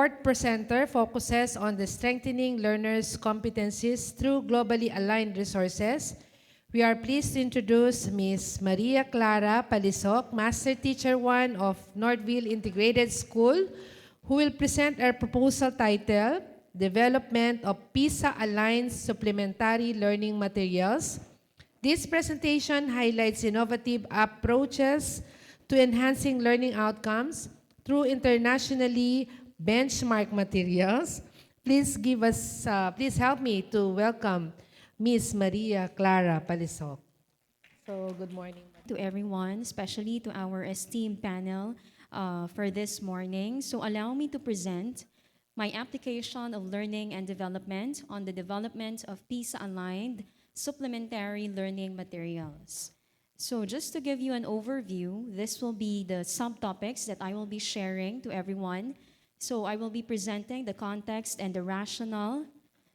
Fourth presenter focuses on the strengthening learners' competencies through globally aligned resources. We are pleased to introduce Ms. Maria Clara Palisuc, Master Teacher 1 of Northville Integrated School, who will present our proposal titled, Development of PISA-Aligned Supplementary Learning Materials. This presentation highlights innovative approaches to enhancing learning outcomes through internationally benchmark materials. Please help me to welcome Miss Maria Clara Palisok. So, good morning. To everyone, especially to our esteemed panel for this morning. So allow me to present my application of learning and development on the development of PISA-aligned supplementary learning materials. So just to give you an overview, this will be the subtopics that I will be sharing to everyone. So I will be presenting the context and the rationale.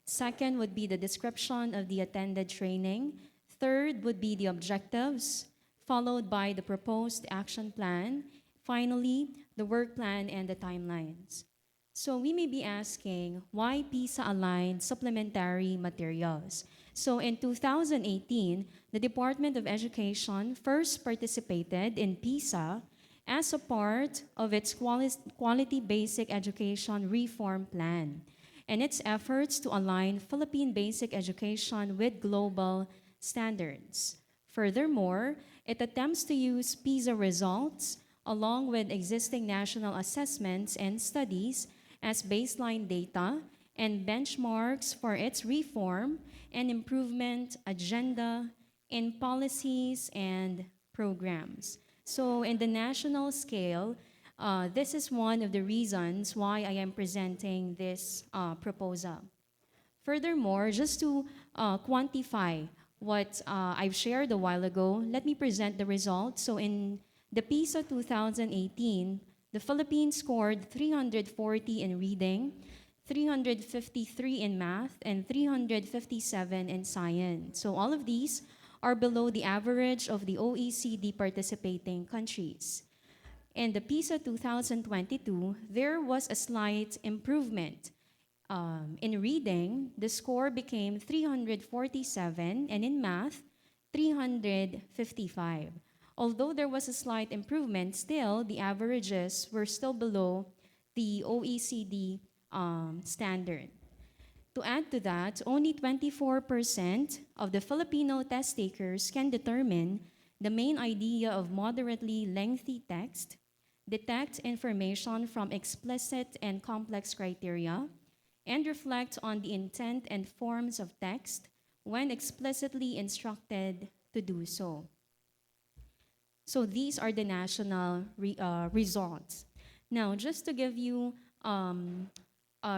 Second would be the description of the attended training. Third would be the objectives, followed by the proposed action plan. Finally, the work plan and the timelines. So we may be asking, why PISA-aligned supplementary materials? So in 2018, the Department of Education first participated in PISA as a part of its quality basic education reform plan and its efforts to align Philippine basic education with global standards. Furthermore, it attempts to use PISA results along with existing national assessments and studies as baseline data and benchmarks for its reform and improvement agenda in policies and programs. So in the national scale, this is one of the reasons why I am presenting this proposal. Furthermore, just to quantify what I've shared a while ago, let me present the results. So in the PISA 2018, the Philippines scored 340 in reading, 353 in math, and 357 in science. So all of these are below the average of the OECD participating countries. In the PISA 2022, there was a slight improvement. In reading, the score became 347, and in math, 355. Although there was a slight improvement, still, the averages were still below the OECD standard. To add to that, only 24% of the Filipino test takers can determine the main idea of moderately lengthy text, detect information from explicit and complex criteria, and reflect on the intent and forms of text when explicitly instructed to do so. So these are the national results. Now, just to give you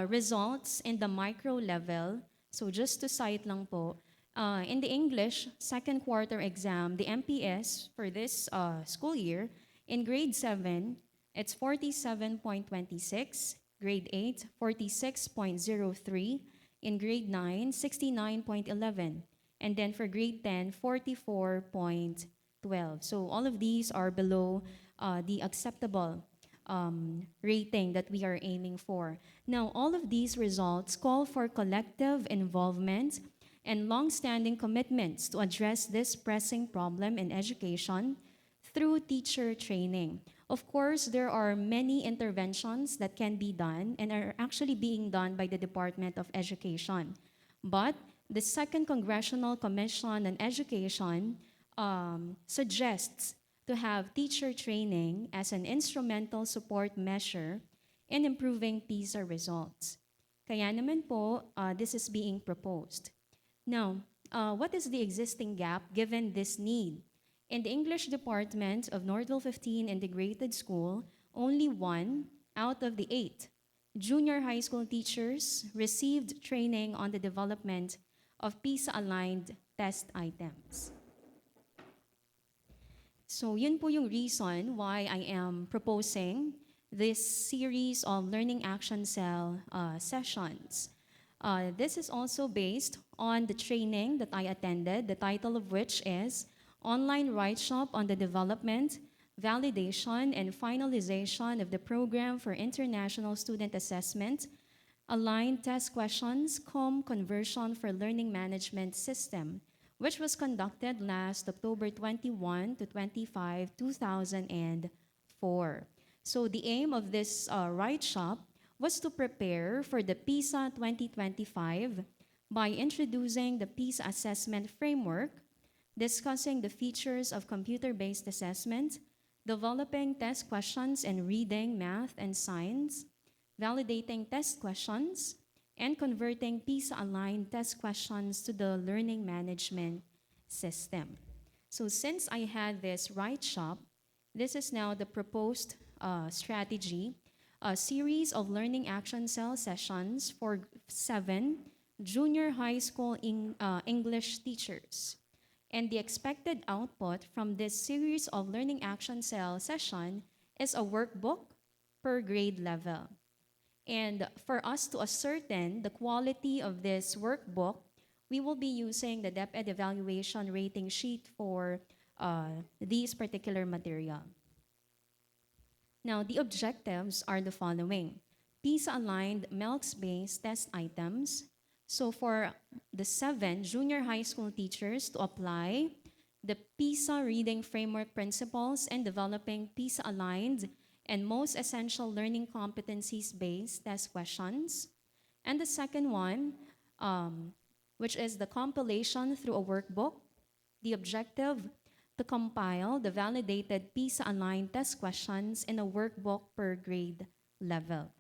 results in the micro level, so just to cite lang po, in the English second quarter exam, the MPS for this school year, in grade 7, it's 47.26, grade 8, 46.03, in grade 9, 69.11, and then for grade 10, 44.12. So all of these are below the acceptable rating that we are aiming for. Now, all of these results call for collective involvement and long-standing commitments to address this pressing problem in education through teacher training. Of course, there are many interventions that can be done and are actually being done by the Department of Education. But the Second Congressional Commission on Education suggests to have teacher training as an instrumental support measure in improving PISA results. Kaya naman po, this is being proposed. Now, what is the existing gap given this need? In the English department of Northville 15 Integrated School, only 1 out of the 8 junior high school teachers received training on the development of PISA-aligned test items. So yun po yung reason why I am proposing this series of Learning Action Cell sessions. This is also based on the training that I attended, the title of which is Online Write Shop on the Development validation, and finalization of the Program for International Student Assessment, Aligned Test Questions, Conversion for Learning Management System, which was conducted last October 21 to 25, 2004. So the aim of this Right Shop was to prepare for the PISA 2025 by introducing the PISA assessment framework, discussing the features of computer-based assessment, developing test questions in reading, math, and science, validating test questions, and converting PISA-aligned test questions to the learning management system. So since I had this Right Shop, this is now the proposed strategy, a series of learning action cell sessions for 7 junior high school English teachers. And the expected output from this series of learning action cell session is a workbook per grade level. And for us to ascertain the quality of this workbook, we will be using the DepEd evaluation rating sheet for these particular material. Now, the objectives are the following. PISA-aligned MELCS-based test items. So for the 7 junior high school teachers to apply the PISA reading framework principles and developing PISA-aligned and most essential learning competencies-based test questions. And the second one, which is the compilation through a workbook, the objective to compile the validated PISA-aligned test questions in a workbook per grade level.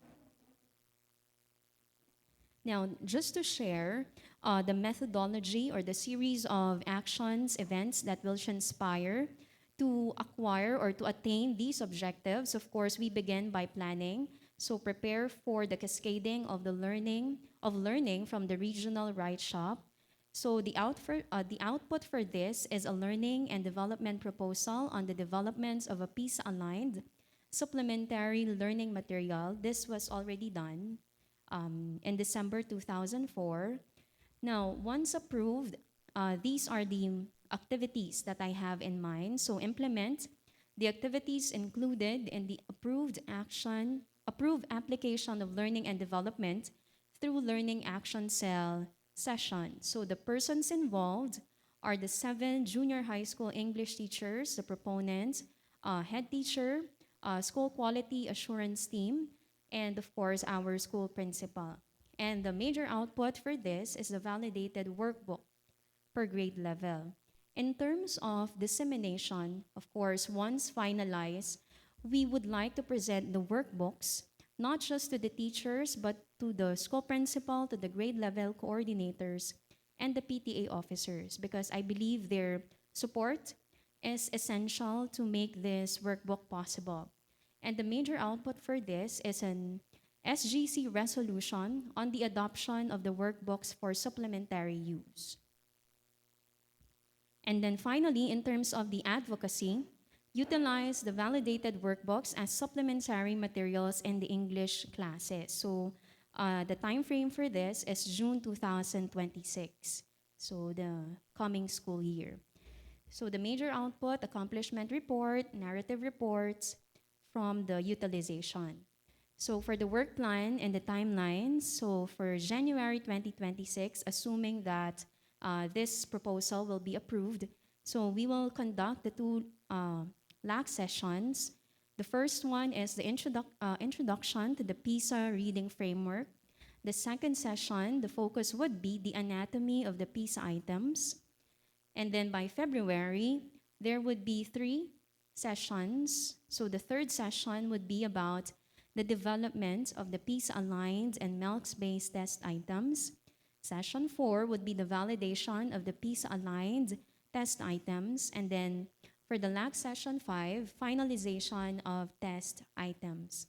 Now, just to share the methodology or the series of actions, events that will transpire to acquire or to attain these objectives, of course, we begin by planning. So prepare for the cascading of the learning from the regional Right Shop. So the output for this is a learning and development proposal on the developments of a PISA-aligned supplementary learning material. This was already done in December 2004. Now, once approved, these are the activities that I have in mind. So implement the activities included in the approved application of learning and development through learning action cell session. So the persons involved are the 7 junior high school English teachers, the proponents, head teacher, school quality assurance team, and of course our school principal. And the major output for this is the validated workbook per grade level. In terms of dissemination, of course, once finalized, we would like to present the workbooks not just to the teachers, but to the school principal, to the grade level coordinators, and the PTA officers, because I believe their support is essential to make this workbook possible. And the major output for this is an SGC resolution on the adoption of the workbooks for supplementary use. And then finally, in terms of the advocacy, utilize the validated workbooks as supplementary materials in the English classes. So the time frame for this is June 2026, so the coming school year. So the major output, accomplishment report, narrative reports from the utilization. So for the work plan and the timelines, so for January 2026, assuming that this proposal will be approved, so we will conduct the 2 LAC sessions. The first one is the introduction to the PISA reading framework. The second session, the focus would be the anatomy of the PISA items. And then by February, there would be 3 sessions. So the third session would be about the development of the PISA-aligned and MELCS-based test items. Session 4 would be the validation of the PISA-aligned test items. And then for the LAC session 5, finalization of test items.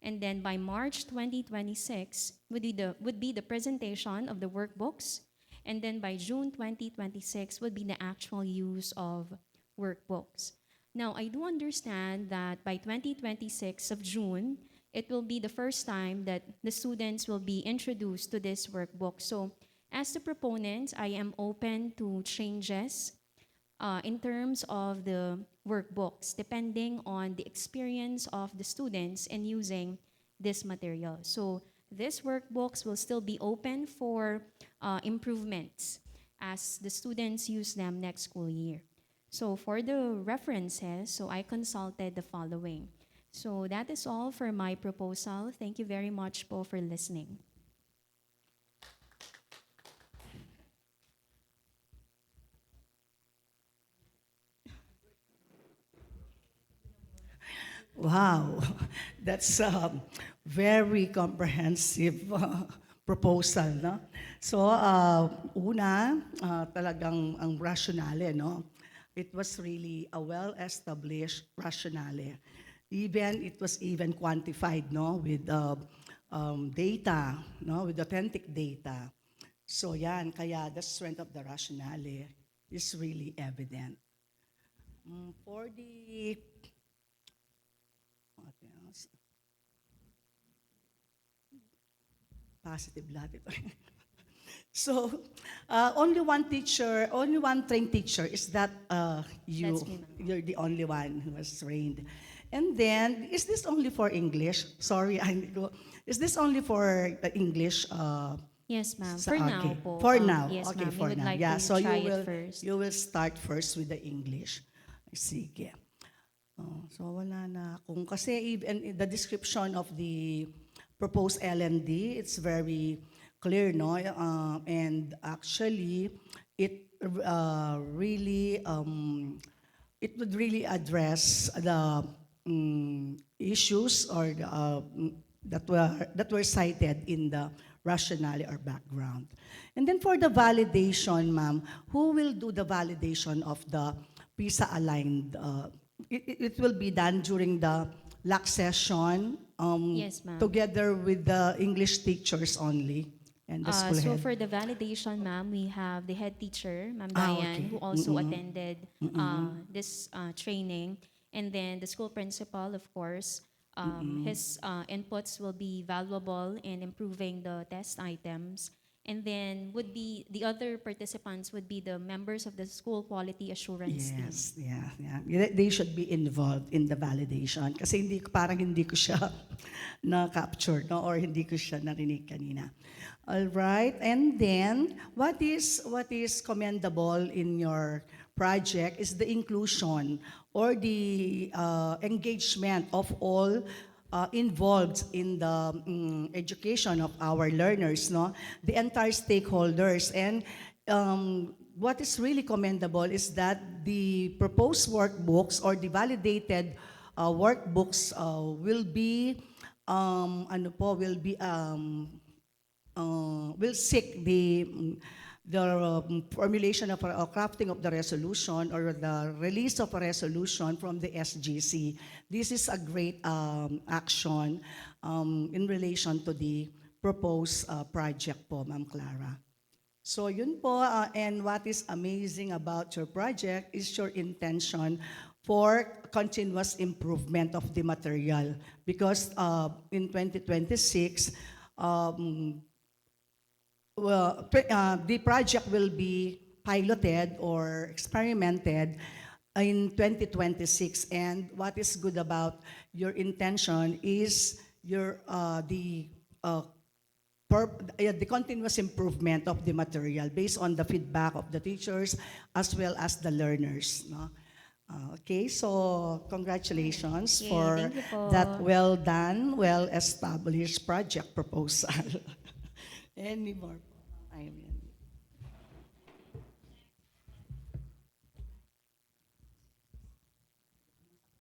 And then by March 2026 would be the presentation of the workbooks. And then by June 2026 would be the actual use of workbooks. Now, I do understand that by 2026 of June, it will be the first time that the students will be introduced to this workbook. So as the proponent, I am open to changes in terms of the workbooks, depending on the experience of the students in using this material. So these workbooks will still be open for improvements as the students use them next school year. So for the references, so I consulted the following. So that is all for my proposal. Thank you very much po for listening. Wow, that's a very comprehensive proposal, no? So, una, talagang ang rationale, no? It was really a well-established rationale. Even, it was even quantified, no? With data, no? With authentic data. So yan, kaya the strength of the rationale is really evident. For the what else? Positive lahat ito. So, only one teacher, only one trained teacher is that you. That's me, ma'am. You're the only one who was trained. And then, is this only for English? Sorry, is this only for the English? Yes, ma'am. Sa- For now okay. po. For now. Yes, Okay, ma'am. We for would now. like Yeah, to so try you will it first. you will start first with the English. Sige. Oh, so wala na akong kasi even in the description of the proposed LND, it's very clear, no? And actually, it really it would really address the issues or the, that were cited in the rationale or background. And then for the validation, ma'am, who will do the validation of the PISA-Aligned? It will be done during the LAC session Yes, ma'am. together with the English teachers only and the school So head. for the validation, ma'am, we have the head teacher, Ma'am Ah, Diane, okay. who also attended this training. And then the school principal, of course, his inputs will be valuable in improving the test items. And then would be the other participants would be the members of the school quality assurance team. Yes, yeah. They should be involved in the validation kasi parang hindi ko siya na-capture, no? Or hindi ko siya narinig kanina. All right, and then what is commendable in your project is the inclusion or the engagement of all involved in the education of our learners, no? The entire stakeholders. And what is really commendable is that the proposed workbooks or the validated workbooks will be will seek the formulation of or crafting of the resolution or the release of a resolution from the SGC. This is a great action in relation to the proposed project po, Ma'am Clara. So yun po, and what is amazing about your project is your intention for continuous improvement of the material. Because in 2026, the project will be piloted or experimented in 2026. And what is good about your intention is the continuous improvement of the material based on the feedback of the teachers as well as the learners. No? Okay, so congratulations Yay, for thank you po. that well done, well established project proposal. Any more? I mean,